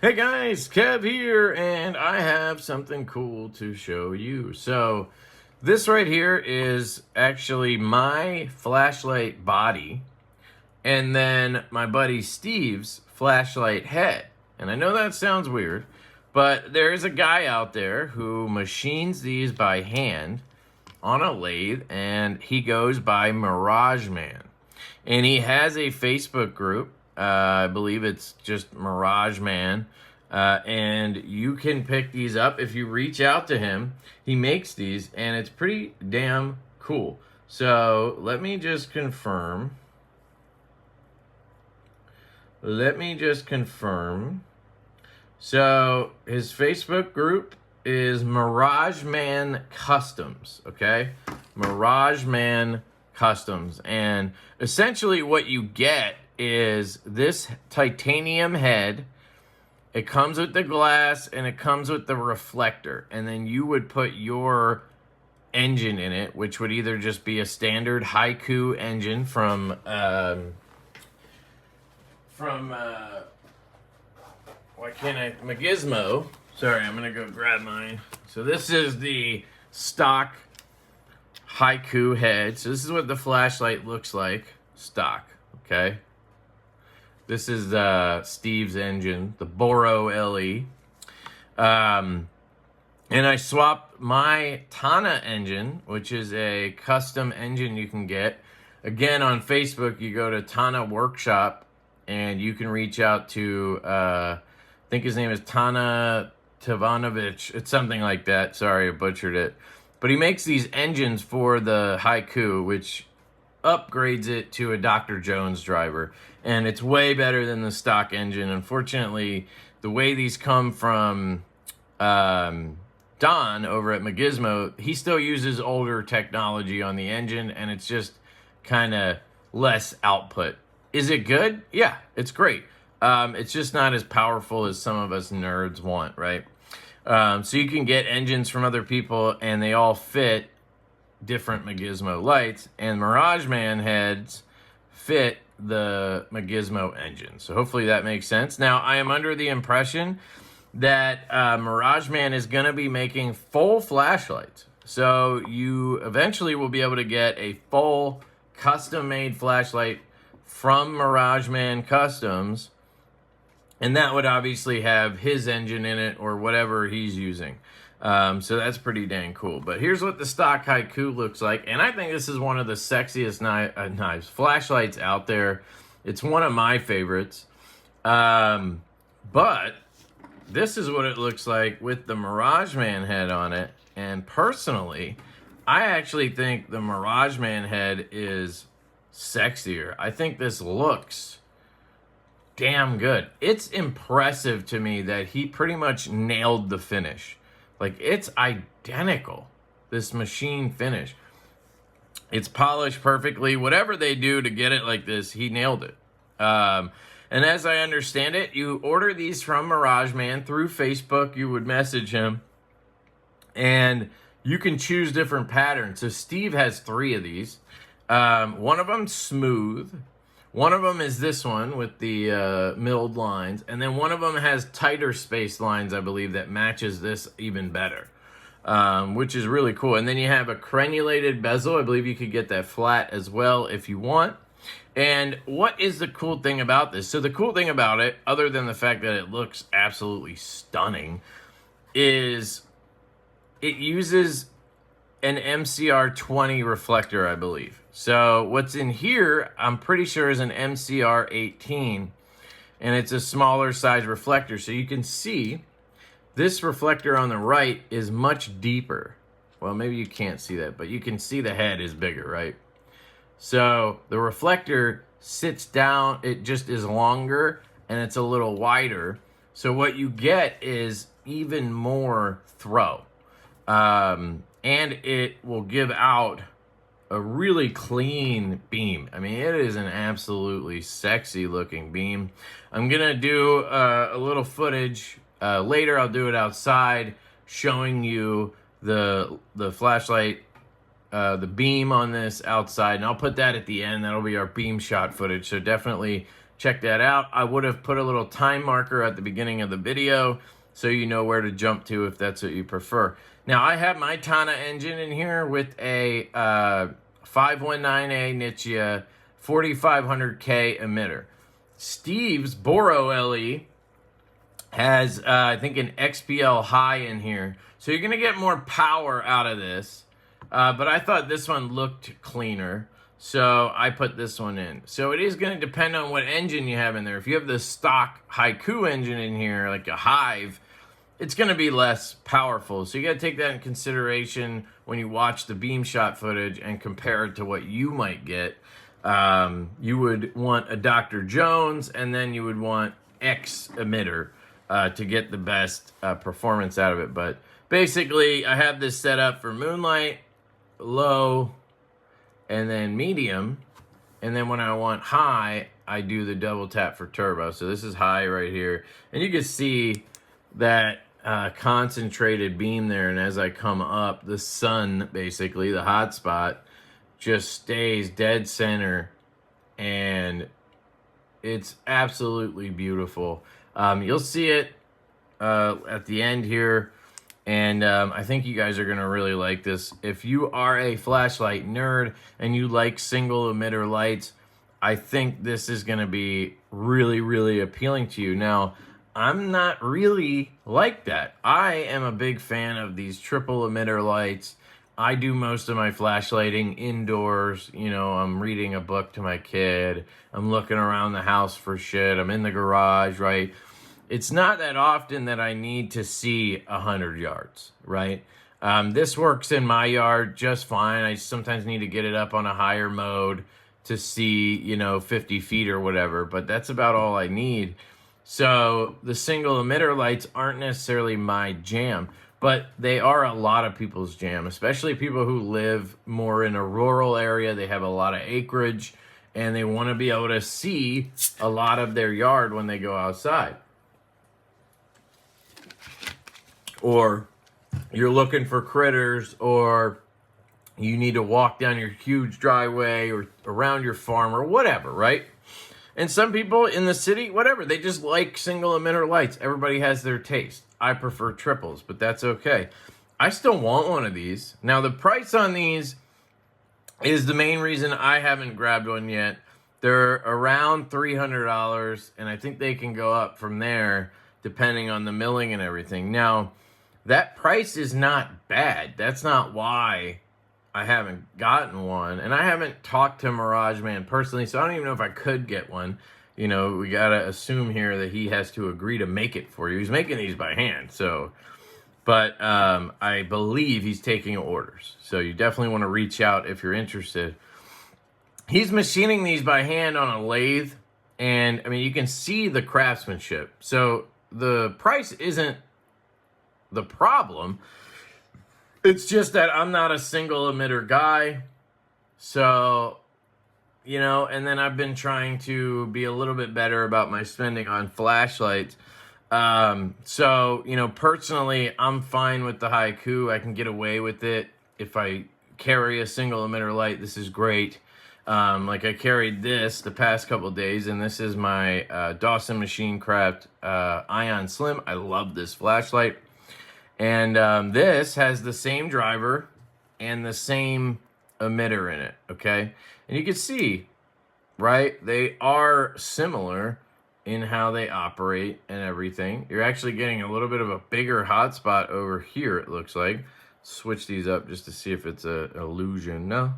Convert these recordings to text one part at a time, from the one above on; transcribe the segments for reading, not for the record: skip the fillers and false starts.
Hey guys, Kev here, and I have something cool to show you. So, this right here is actually my flashlight body, and then my buddy Steve's flashlight head. And I know that sounds weird, but there is a guy out there who machines these by hand on a lathe, and he goes by Mirage Man. And he has a Facebook group. I believe it's just Mirage Man. And you can pick these up if you reach out to him. He makes these, and it's pretty damn cool. So let me just confirm. So his Facebook group is Mirage Man Customs, okay? Mirage Man Customs. And essentially what you get is this titanium head. It comes with the glass and it comes with the reflector. And then you would put your engine in it, which would either just be a standard Haiku engine from McGizmo. Sorry, I'm gonna go grab mine. So this is the stock Haiku head. So this is what the flashlight looks like, stock, okay? This is Steve's engine, the Boro LE. And I swapped my Tana engine, which is a custom engine you can get. Again, on Facebook, you go to Tana Workshop, and you can reach out to, I think his name is Tana Tavanovich. It's something like that. Sorry, I butchered it. But he makes these engines for the Haiku, which upgrades it to a Dr. Jones driver, and it's way better than the stock engine. Unfortunately, the way these come from Don over at McGizmo, he still uses older technology on the engine, and it's just kind of less output. Is it good? Yeah, it's great. It's just not as powerful as some of us nerds want, right? So you can get engines from other people, and they all fit different McGizmo lights, and Mirage Man heads fit the McGizmo engine. So hopefully that makes sense. Now, I am under the impression that Mirage Man is going to be making full flashlights. So you eventually will be able to get a full custom-made flashlight from Mirage Man Customs, and that would obviously have his engine in it or whatever he's using. So that's pretty dang cool. But here's what the stock Haiku looks like. And I think this is one of the sexiest flashlights out there. It's one of my favorites. But this is what it looks like with the Mirage Man head on it. And personally, I actually think the Mirage Man head is sexier. I think this looks damn good. It's impressive to me that he pretty much nailed the finish. Like, it's identical, this machine finish. It's polished perfectly. Whatever they do to get it like this, he nailed it. And as I understand it, you order these from Mirage Man through Facebook. You would message him, and you can choose different patterns. So Steve has 3 of these. One of them smooth. One of them is this one with the milled lines. And then one of them has tighter spaced lines, I believe, that matches this even better, which is really cool. And then you have a crenulated bezel. I believe you could get that flat as well if you want. And what is the cool thing about this? So the cool thing about it, other than the fact that it looks absolutely stunning, is it uses an MCR 20 reflector, I believe. So what's in here, I'm pretty sure, is an MCR 18, and it's a smaller size reflector. So you can see this reflector on the right is much deeper. Well, maybe you can't see that, but you can see the head is bigger, right? So the reflector sits down, it just is longer, and it's a little wider. So what you get is even more throw. And it will give out a really clean beam. I mean, it is an absolutely sexy looking beam. I'm gonna do a little footage later. I'll do it outside, showing you the flashlight, the beam on this outside, and I'll put that at the end. That'll be our beam shot footage. So definitely check that out. I would have put a little time marker at the beginning of the video so you know where to jump to if that's what you prefer. Now, I have my Tana engine in here with a 519A Nichia 4500K emitter. Steve's Boro LE has, I think, an XPL high in here. So you're going to get more power out of this. But I thought this one looked cleaner, so I put this one in. So it is going to depend on what engine you have in there. If you have the stock Haiku engine in here, like a Hive, it's going to be less powerful. So you got to take that in consideration when you watch the beam shot footage and compare it to what you might get. You would want a Dr. Jones, and then you would want X emitter to get the best performance out of it. But basically, I have this set up for moonlight, low, and then medium. And then when I want high, I do the double tap for turbo. So this is high right here. And you can see that concentrated beam there. And as I come up, the sun, basically, the hot spot, just stays dead center. And it's absolutely beautiful. You'll see it at the end here. And I think you guys are going to really like this. If you are a flashlight nerd and you like single emitter lights, I think this is going to be really, really appealing to you. Now, I'm not really like that. I am a big fan of these triple emitter lights. I do most of my flashlighting indoors. You know, I'm reading a book to my kid. I'm looking around the house for shit. I'm in the garage, right? It's not that often that I need to see 100 yards, right? This works in my yard just fine. I sometimes need to get it up on a higher mode to see, 50 feet or whatever, but that's about all I need. So the single emitter lights aren't necessarily my jam, but they are a lot of people's jam, especially people who live more in a rural area. They have a lot of acreage, and they want to be able to see a lot of their yard when they go outside. Or you're looking for critters, or you need to walk down your huge driveway or around your farm or whatever, right? And some people in the city, whatever, they just like single emitter lights. Everybody has their taste. I prefer triples, but that's okay. I still want one of these. Now, the price on these is the main reason I haven't grabbed one yet. They're around $300, and I think they can go up from there depending on the milling and everything. Now, that price is not bad. That's not why I haven't gotten one. And I haven't talked to Mirage Man personally, so I don't even know if I could get one. We got to assume here that he has to agree to make it for you. He's making these by hand, so. But I believe he's taking orders. So you definitely want to reach out if you're interested. He's machining these by hand on a lathe. And, I mean, you can see the craftsmanship. So the price isn't the problem. It's just that I'm not a single emitter guy. So, and then I've been trying to be a little bit better about my spending on flashlights. So, personally, I'm fine with the Haiku. I can get away with it. If I carry a single emitter light, this is great. Like I carried this the past couple days, and this is my Dawson Machine Craft Ion Slim. I love this flashlight. And this has the same driver and the same emitter in it, okay? And you can see, right, they are similar in how they operate and everything. You're actually getting a little bit of a bigger hotspot over here, it looks like. Switch these up just to see if it's an illusion. No.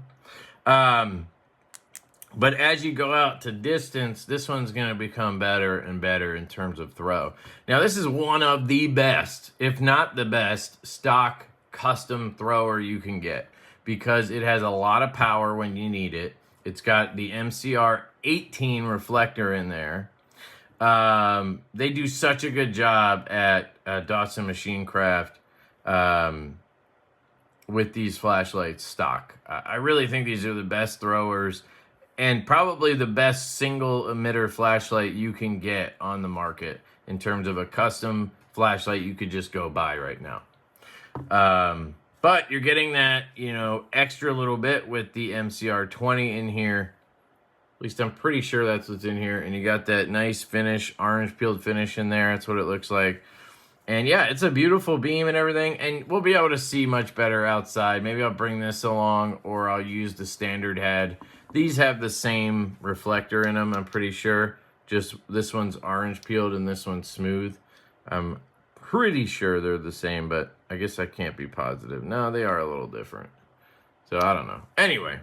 But as you go out to distance, this one's going to become better and better in terms of throw. Now, this is one of the best, if not the best, stock custom thrower you can get because it has a lot of power when you need it. It's got the MCR 18 reflector in there. They do such a good job at Dawson Machine Craft with these flashlights stock. I really think these are the best throwers and probably the best single emitter flashlight you can get on the market in terms of a custom flashlight you could just go buy right now. But you're getting that, extra little bit with the MCR 20 in here. At least I'm pretty sure that's what's in here. And you got that nice finish, orange peeled finish in there. That's what it looks like. And yeah, it's a beautiful beam and everything. And we'll be able to see much better outside. Maybe I'll bring this along, or I'll use the standard head. These have the same reflector in them, I'm pretty sure. Just this one's orange peeled and this one's smooth. I'm pretty sure they're the same, but I guess I can't be positive. No, they are a little different. So I don't know. Anyway,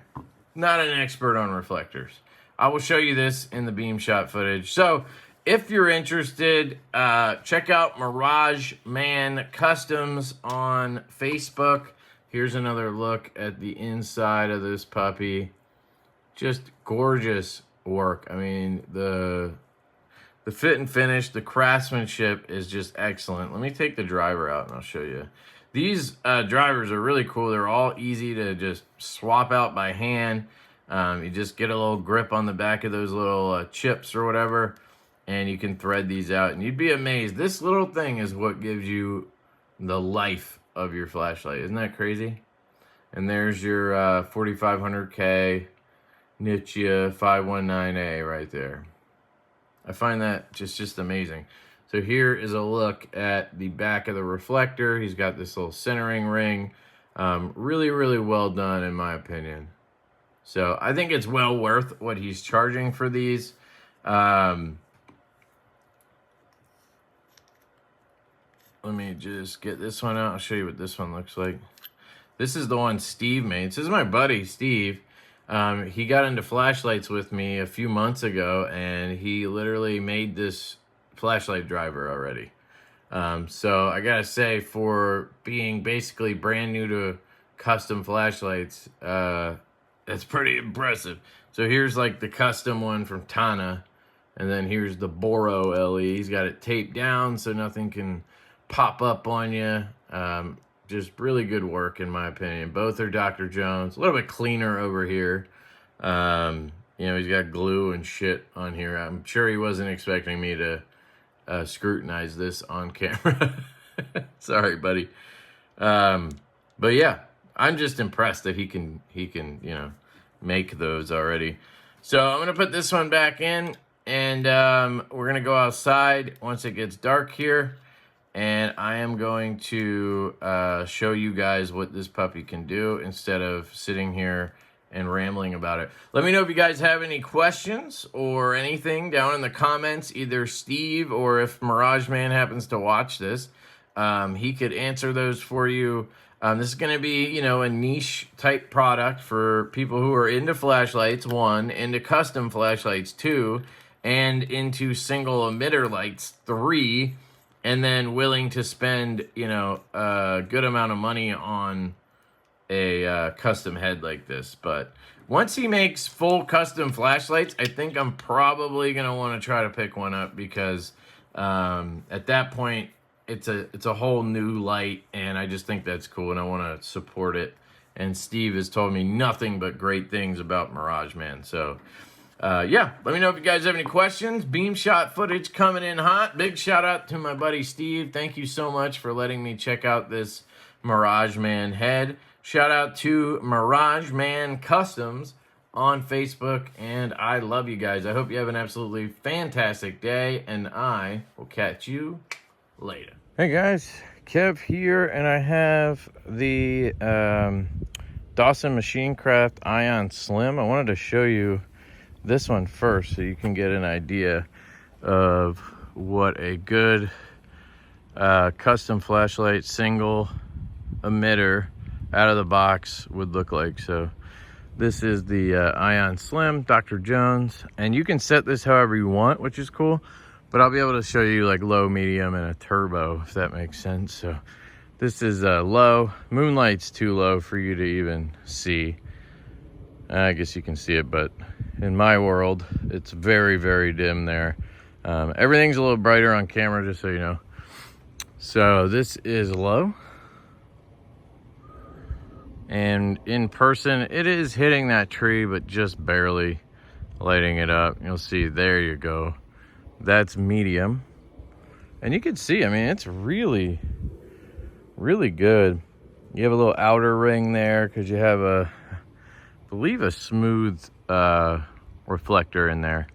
not an expert on reflectors. I will show you this in the beam shot footage. So if you're interested, check out Mirage Man Customs on Facebook. Here's another look at the inside of this puppy. Just gorgeous work. I mean, the fit and finish, the craftsmanship is just excellent. Let me take the driver out and I'll show you. These drivers are really cool. They're all easy to just swap out by hand. You just get a little grip on the back of those little chips or whatever, and you can thread these out. And you'd be amazed. This little thing is what gives you the life of your flashlight. Isn't that crazy? And there's your 4500K Nichia 519A right there. I find that just amazing. So here is a look at the back of the reflector. He's got this little centering ring. Really, really well done in my opinion. So I think it's well worth what he's charging for these. Let me just get this one out. I'll show you what this one looks like. This is the one Steve made. This is my buddy, Steve. He got into flashlights with me a few months ago, and he literally made this flashlight driver already. So I gotta say, for being basically brand new to custom flashlights, that's pretty impressive. So here's like the custom one from Tana, and then here's the Boro LE. He's got it taped down so nothing can pop up on you. Just really good work in my opinion. Both are Dr. Jones. A little bit cleaner over here. You know, he's got glue and shit on here. I'm sure he wasn't expecting me to scrutinize this on camera. Sorry, buddy. But yeah, I'm just impressed that he can, you know, make those already. So I'm going to put this one back in, and we're going to go outside once it gets dark here. And I am going to show you guys what this puppy can do instead of sitting here and rambling about it. Let me know if you guys have any questions or anything down in the comments, either Steve or if Mirage Man happens to watch this. He could answer those for you. This is going to be, you know, a niche type product for people who are into flashlights, 1, into custom flashlights, 2, and into single emitter lights, 3, and then willing to spend, you know, a good amount of money on a custom head like this. But once he makes full custom flashlights, I think I'm probably going to want to try to pick one up, because at that point, it's a whole new light, and I just think that's cool, and I want to support it. And Steve has told me nothing but great things about Mirage Man. So yeah, let me know if you guys have any questions. Beam shot footage coming in hot. Big shout out to my buddy Steve. Thank you so much for letting me check out this Mirage Man head. Shout out to Mirage Man Customs on Facebook, and I love you guys. I hope you have an absolutely fantastic day, and I will catch you later. Hey guys, Kev here, and I have the Dawson Machine Craft Ion Slim. I wanted to show you this one first so you can get an idea of what a good custom flashlight single emitter out of the box would look like. So this is the Ion Slim, Dr. Jones, and you can set this however you want, which is cool. But I'll be able to show you like low, medium, and a turbo, if that makes sense. So this is low. Moonlight's too low for you to even see. I guess you can see it, but in my world, it's very, very dim there. Everything's a little brighter on camera, just so you know. So this is low. And in person, it is hitting that tree, but just barely lighting it up. You'll see, there you go. That's medium. And you can see, I mean, it's really, really good. You have a little outer ring there because you have I believe a smooth reflector in there.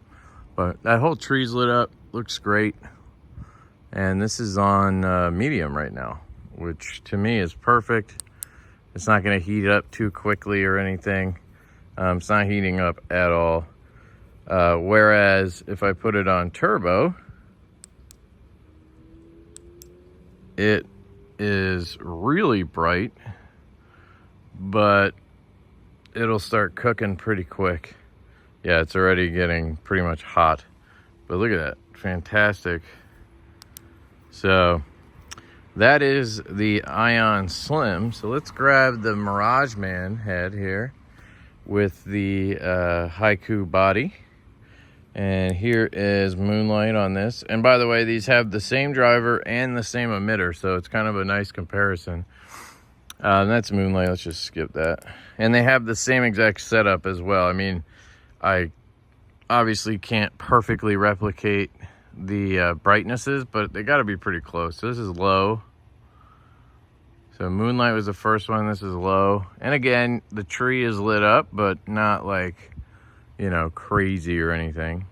But that whole tree's lit up, looks great. And this is on medium right now, which to me is perfect. It's not gonna heat up too quickly or anything. It's not heating up at all. Whereas if I put it on turbo, it is really bright, but it'll start cooking pretty quick. Yeah, it's already getting pretty much hot. But look at that, fantastic. So that is the Ion Slim. So let's grab the Mirage Man head here with the Haiku body. And here is Moonlight on this. And by the way, these have the same driver and the same emitter, so it's kind of a nice comparison. That's Moonlight, let's just skip that. And they have the same exact setup as well. I mean, I obviously can't perfectly replicate the brightnesses, but they gotta be pretty close. So this is low. So Moonlight was the first one, this is low. And again, the tree is lit up, but not like, you know, crazy or anything.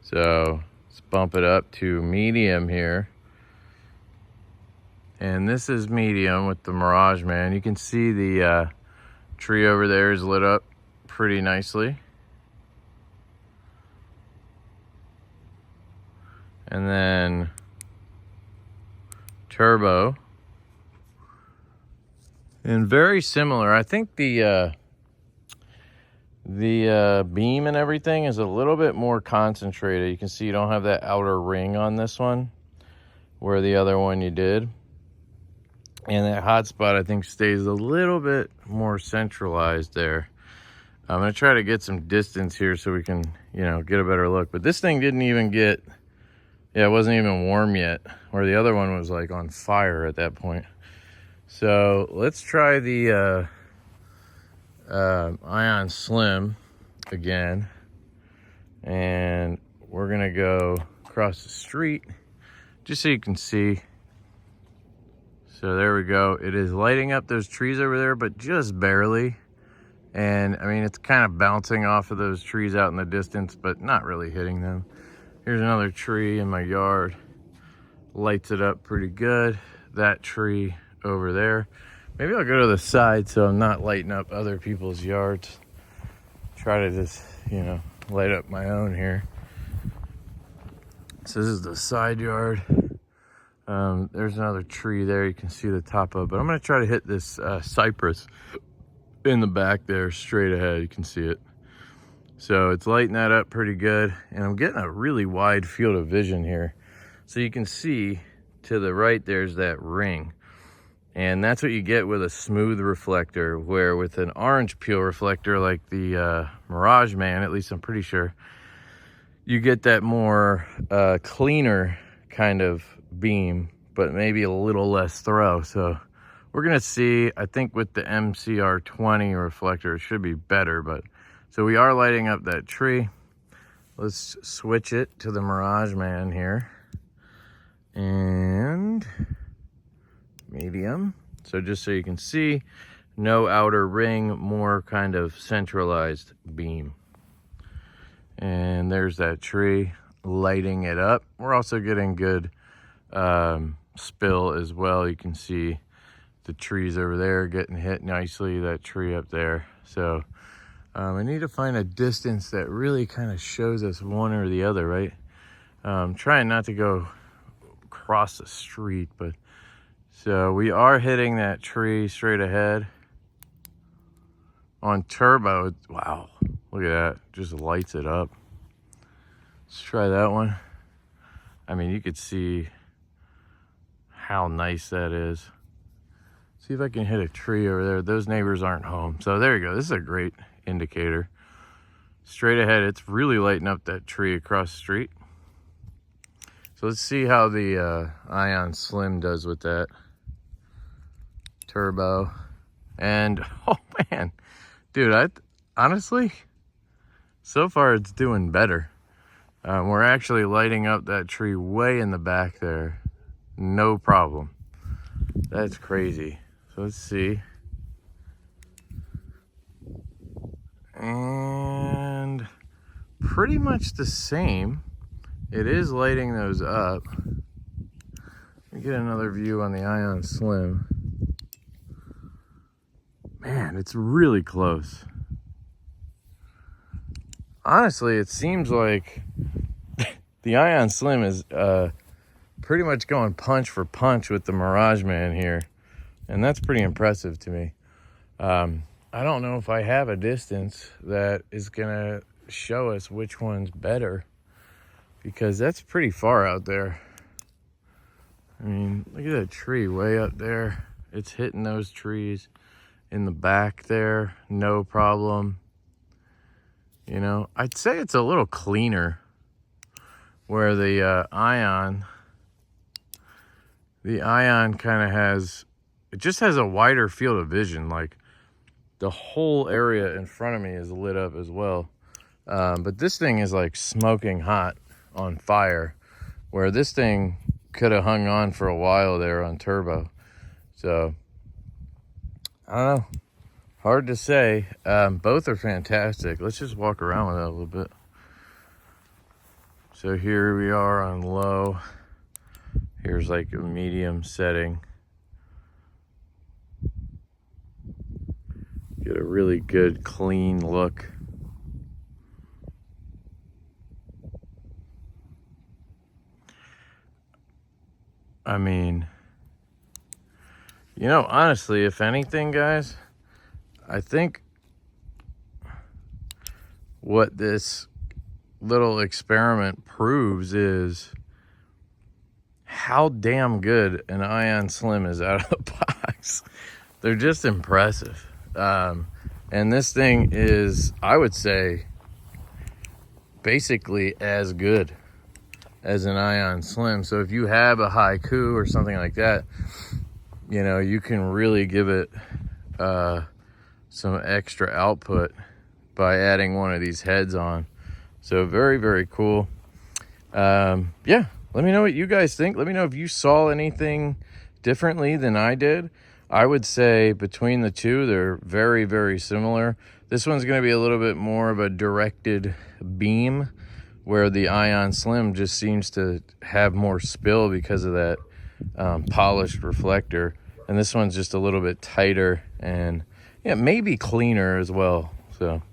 So let's bump it up to medium here. And this is medium with the Mirage Man. You can see the tree over there is lit up pretty nicely. And then turbo. And very similar. I think the beam and everything is a little bit more concentrated. You can see you don't have that outer ring on this one, where the other one you did. And that hotspot, I think, stays a little bit more centralized there. I'm gonna try to get some distance here so we can, you know, get a better look. But this thing didn't even get, yeah, it wasn't even warm yet, where the other one was like on fire at that point. So let's try the Ion Slim again, and we're gonna go across the street just so you can see. So there we go. It is lighting up those trees over there, but just barely. And I mean, it's kind of bouncing off of those trees out in the distance, but not really hitting them. Here's another tree in my yard, lights it up pretty good. That tree over there. Maybe I'll go to the side so I'm not lighting up other people's yards. Try to just, you know, light up my own here. So this is the side yard. There's another tree there you can see the top of, but I'm gonna try to hit this cypress in the back there straight ahead. You can see it. So it's lighting that up pretty good, and I'm getting a really wide field of vision here. So you can see to the right there's that ring. And that's what you get with a smooth reflector, where with an orange peel reflector like the Mirage Man, at least I'm pretty sure, you get that more cleaner kind of beam, but maybe a little less throw. So we're gonna see. I think with the MCR20 reflector, it should be better. But so we are lighting up that tree. Let's switch it to the Mirage Man here. And medium. So just so you can see, no outer ring, more kind of centralized beam. And there's that tree lighting it up. We're also getting good spill as well. You can see the trees over there getting hit nicely, that tree up there. So I need to find a distance that really kind of shows us one or the other, right? Trying not to go across the street, but so we are hitting that tree straight ahead. On turbo, wow, look at that, just lights it up. Let's try that one. I mean, you could see how nice that is. See if I can hit a tree over there. Those neighbors aren't home. So there you go, this is a great indicator. Straight ahead, it's really lighting up that tree across the street. So let's see how the Ion Slim does with that. Turbo. And, oh man, dude, honestly, so far it's doing better. We're actually lighting up that tree way in the back there. No problem. That's crazy. So let's see. And pretty much the same. It is lighting those up. Let me get another view on the Ion Slim. Man, it's really close. Honestly, it seems like the Ion Slim is pretty much going punch for punch with the Mirage Man here. And that's pretty impressive to me. I don't know if I have a distance that is gonna show us which one's better, because that's pretty far out there. I mean, look at that tree way up there. It's hitting those trees in the back there, no problem. You know, I'd say it's a little cleaner, where the Ion kind of has, it just has a wider field of vision. Like, the whole area in front of me is lit up as well. But this thing is like smoking hot on fire, where this thing could have hung on for a while there on turbo. So, I don't know. Hard to say. Both are fantastic. Let's just walk around with that a little bit. So here we are on low. Here's like a medium setting. Get a really good clean look. I mean, you know, honestly, if anything, guys, I think what this little experiment proves is how damn good an Ion Slim is out of the box. They're just impressive. And this thing is, I would say, basically as good as an Ion Slim. So if you have a Haiku or something like that, you know, you can really give it some extra output by adding one of these heads on. So very, very cool. Yeah, let me know what you guys think. Let me know if you saw anything differently than I did. I would say between the two, they're very, very similar. This one's going to be a little bit more of a directed beam, where the Ion Slim just seems to have more spill because of that polished reflector. And this one's just a little bit tighter and, yeah, maybe cleaner as well. So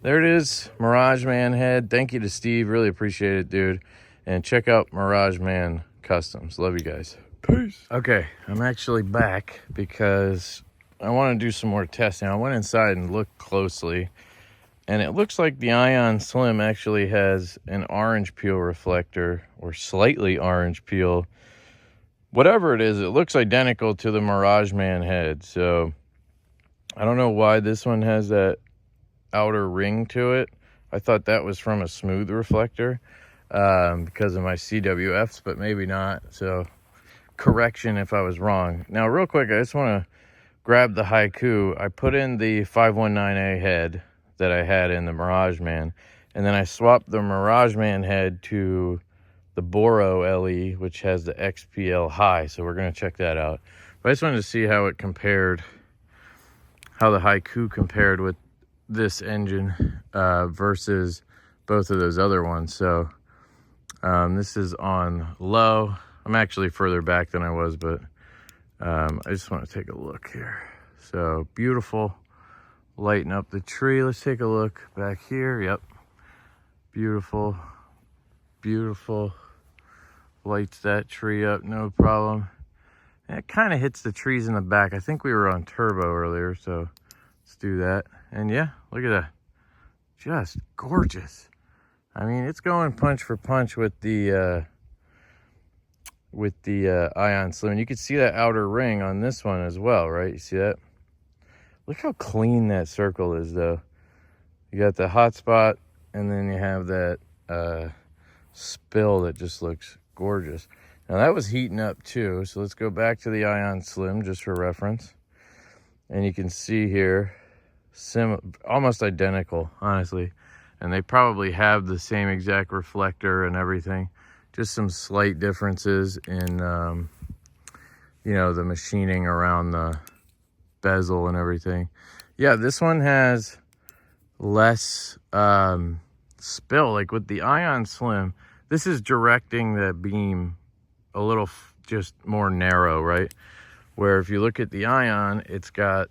there it is, Mirage Man head. Thank you to Steve. Really appreciate it, dude. And check out Mirage Man Customs. Love you guys. Peace. Okay, I'm actually back because I want to do some more testing. I went inside and looked closely, and it looks like the Ion Slim actually has an orange peel reflector, or slightly orange peel. Whatever it is, it looks identical to the Mirage Man head. So I don't know why this one has that outer ring to it. I thought that was from a smooth reflector because of my CWFs, but maybe not. So correction if I was wrong. Now, real quick, I just want to grab the Haiku. I put in the 519A head that I had in the Mirage Man, and then I swapped the Mirage Man head to the Boro LE, which has the XPL high. So we're going to check that out. But I just wanted to see how it compared, how the Haiku compared with this engine versus both of those other ones. So this is on low. I'm actually further back than I was, but I just want to take a look here. So beautiful, lighten up the tree. Let's take a look back here. Yep, beautiful, beautiful. Lights that tree up, no problem. And it kind of hits the trees in the back. I think we were on turbo earlier, so let's do that. And yeah, look at that, just gorgeous. I mean, it's going punch for punch with the Ion Slim. And you can see that outer ring on this one as well, right? You see that? Look how clean that circle is, though. You got the hot spot, and then you have that spill that just looks gorgeous. Now, that was heating up, too. So let's go back to the Ion Slim, just for reference. And you can see here, almost identical, honestly. And they probably have the same exact reflector and everything. Just some slight differences in, you know, the machining around the bezel and everything. Yeah, this one has less spill. Like with the Ion Slim, this is directing the beam a little just more narrow, right? Where if you look at the Ion, it's got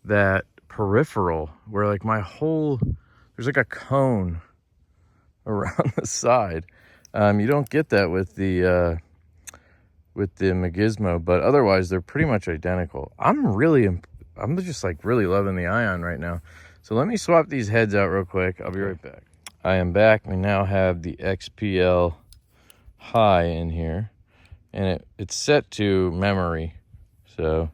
that peripheral where like there's like a cone around the side. You don't get that with the McGizmo, but otherwise they're pretty much identical. I'm just like really loving the Ion right now. So let me swap these heads out real quick. I'll be right back. I am back. We now have the XPL high in here, and it's set to memory. So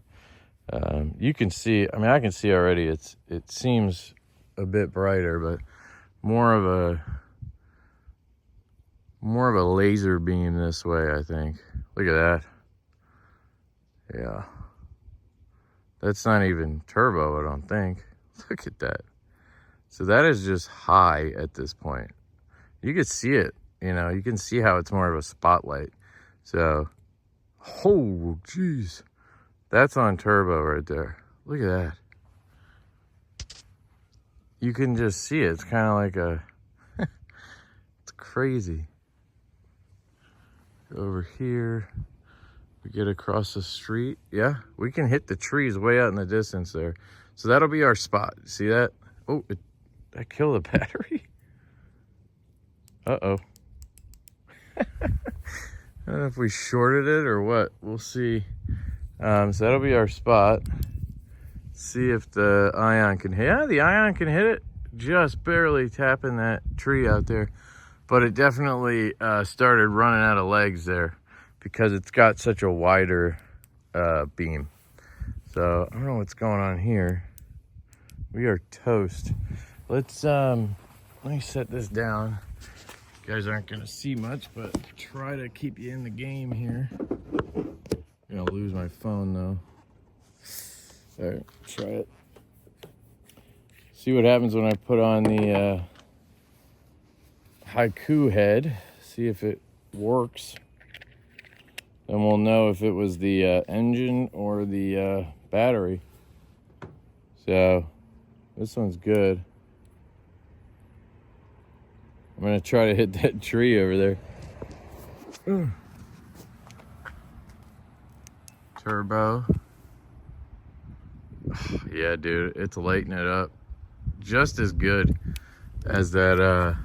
you can see, I mean, I can see already it seems a bit brighter, but more of a laser beam this way, I think. Look at that. Yeah. That's not even turbo, I don't think. Look at that. So that is just high at this point. You can see it, you know, you can see how it's more of a spotlight. So, oh, geez. That's on turbo right there. Look at that. You can just see it. It's kind of like it's crazy. Over here, we get across the street. Yeah, we can hit the trees way out in the distance there. So that'll be our spot. See that? Oh, I killed the battery. Uh-oh. I don't know if we shorted it or what. We'll see. So that'll be our spot. See if the Ion can hit. Yeah, the Ion can hit it. Just barely tapping that tree out there. But it definitely started running out of legs there because it's got such a wider beam. So I don't know what's going on here. We are toast. Let me set this down. You guys aren't gonna see much, but try to keep you in the game here. I'm gonna lose my phone though. All right, try it. See what happens when I put on the Haiku head. See if it works. Then we'll know if it was the engine or the battery. So this one's good. I'm gonna try to hit that tree over there. Turbo. Yeah, dude, it's lighting it up just as good as that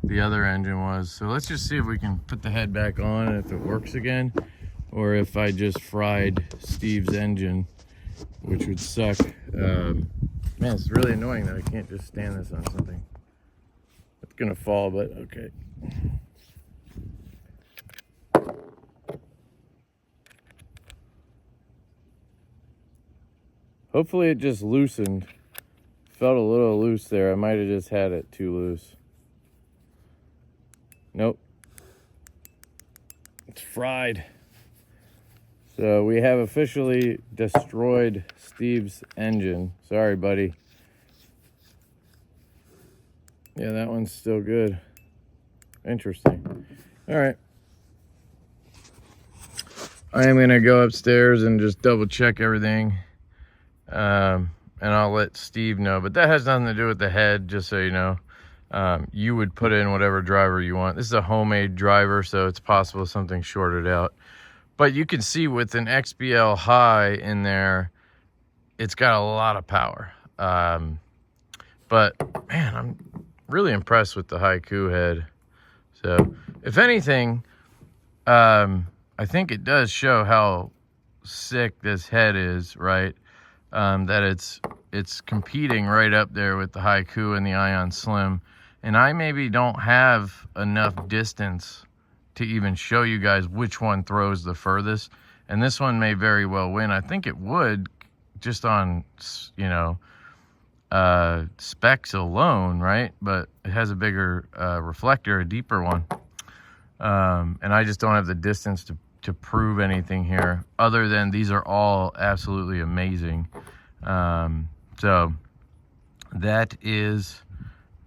the other engine was. So let's just see if we can put the head back on and if it works again, or if I just fried Steve's engine, which would suck. Man, it's really annoying that I can't just stand this on something. It's gonna fall, but okay. Hopefully it just loosened. Felt a little loose there. I might have just had it too loose. Nope. It's fried. So we have officially destroyed Steve's engine. Sorry, buddy. Yeah, that one's still good. Interesting. All right. I am gonna go upstairs and just double check everything. And I'll let Steve know, but that has nothing to do with the head, just so you know. You would put in whatever driver you want. This is a homemade driver, so it's possible something shorted out. But you can see with an XPL high in there, it's got a lot of power. But man, I'm really impressed with the Haiku head. So if anything, I think it does show how sick this head is, right? That it's competing right up there with the Haiku and the Ion Slim. And I maybe don't have enough distance to even show you guys which one throws the furthest. And this one may very well win. I think it would, just on, you know, specs alone, right? But it has a bigger reflector, a deeper one. And I just don't have the distance to prove anything here, other than these are all absolutely amazing. So that is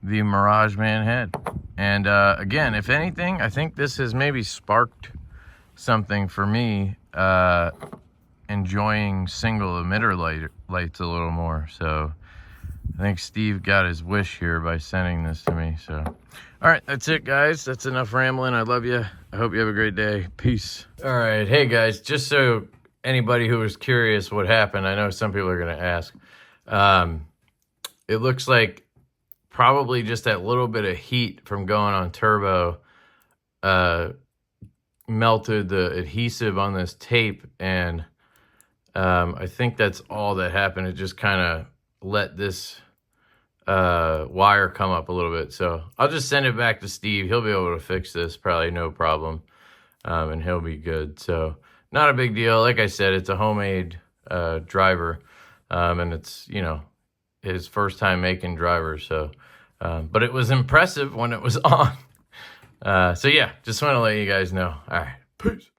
the Mirage Man head. And again, if anything, I think this has maybe sparked something for me enjoying single emitter lights a little more. So I think Steve got his wish here by sending this to me. So, all right, that's it, guys. That's enough rambling. I love you. I hope you have a great day. Peace. All right, hey guys, just so anybody who was curious what happened, I know some people are going to ask. It looks like probably just that little bit of heat from going on turbo melted the adhesive on this tape, and I think that's all that happened. It just kind of let this wire come up a little bit. So I'll just send it back to Steve. He'll be able to fix this, probably no problem, and he'll be good. So not a big deal. Like I said, it's a homemade driver, and it's, you know, his first time making drivers. So, but it was impressive when it was on. So yeah, just want to let you guys know. All right, peace.